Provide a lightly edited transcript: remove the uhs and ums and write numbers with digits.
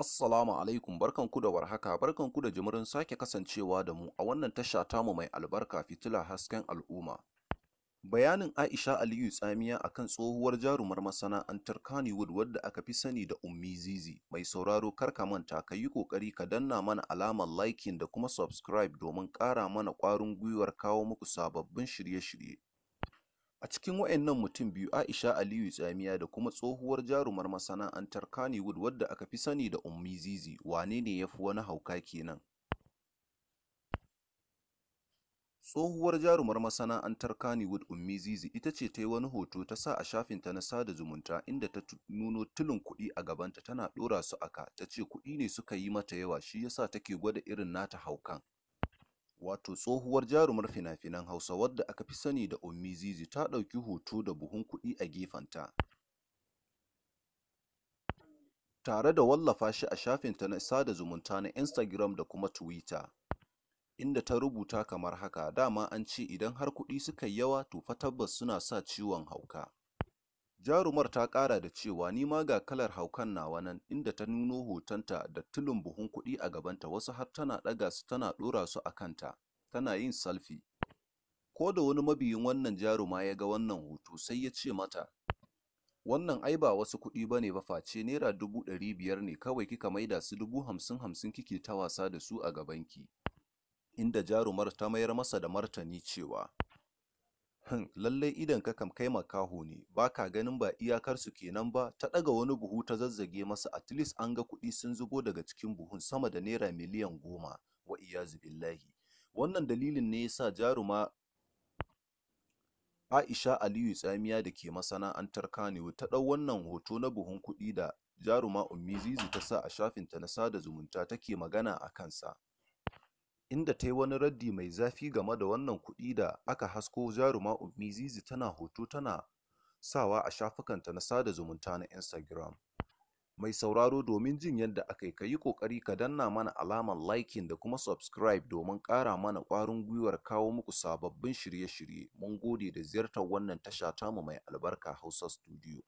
Assalamu alaikum, barkanku da warhaka, barkanku da jimirin sake kasancewa da mu a wannan tasha tamu mai albarka fitila hasken al'umma. Bayanin Aisha Aliyu Tsamiya akan tsohuwar jarumar masana'antar Kannywood wadda aka fi sani da Ummi Zizi. Mai sauraro kar ka manta ka yi ƙoƙari ka danna mana alamar liking da kuma subscribe domin ƙara mana ƙwarin gwiwar kawo muku sababbin shirye-shirye. A cikin waɗannan mutum biyu Aisha Aliyu Tsamiya da kuma tsohuwar jarumar masana'antar Kannywood wadda aka fi sani da Ummi Zizi, wane ne ya fi wani hauka kenan? Tsohuwar jarumar masana'antar Kannywood Ummi Zizi ita ce ta yi wani hoto ta sa a shafinta na sada zumunta inda ta nuno tulin kuɗi a gabanta tana ɗora su a ka, ta ce kuɗi ne suka yi mata yawa shi yasa take gwada irin nata haukan. Wato tsohuwar jarumar fina-finan Hausa wadda aka fi sani da Ummi Zizi ta ɗauki hoto da buhun kuɗi a gefenta, tare da wallafa shi a shafinta na sada zumunta na Instagram da kuma Twitter, inda ta rubuta kamar haka: dama an ce idan har kuɗi suka yi yawa to fa tabbas suna sa ciwon hauka. Jarumar ta ƙara da cewa ni ma ga kalar haukan nawa nan, inda ta nuno hotonta da tulin buhun kuɗi a gabanta, wasu har tana ɗaga su tana ɗora su a kanta, tana yin selfie. Ko da wani mabiyin wannan jaruma ya ga wannan hoto sai ya ce mata, wannan ai ba wasu kuɗi ba ne ba face naira 500 ne kawai kika maida su 50,000 kike ta wasa da su a gabanki. Inda jarumar ta mayar masa da martani cewa, lallai idonka kam kai makaho ne, ba ka ganin ba iyakarsu kenan ba. Ta ɗaga wani buhu ta zazzage masa, at least an ga kuɗi sun zubo daga cikin buhun sama da naira miliyan 10, wa iyazu billahi. Wannan dalilin ne ya sa jaruma Aisha Aliyu Tsamiya da ke masana'antar Kannywood ta ɗau wannan hoto na buhun kuɗi da jaruma Ummi Zizi ta sa a shafinta na sada zumunta take magana a kansa, inda ta yi wani raddi mai zafi game da wannan kuɗi da aka hasko jaruma Ummi Zizi tana hoto tana sawa a shafukanta na sada zumunta na Instagram. Mai sauraro domin jin yadda aka yi, ka yi ƙoƙari ka danna mana alamar liking da kuma subscribe domin ƙara mana ƙwarin gwiwar kawo muku sababbin shirye-shirye. Mun gode da ziyartar wannan tasha tamu mai albarka Hausa Studio.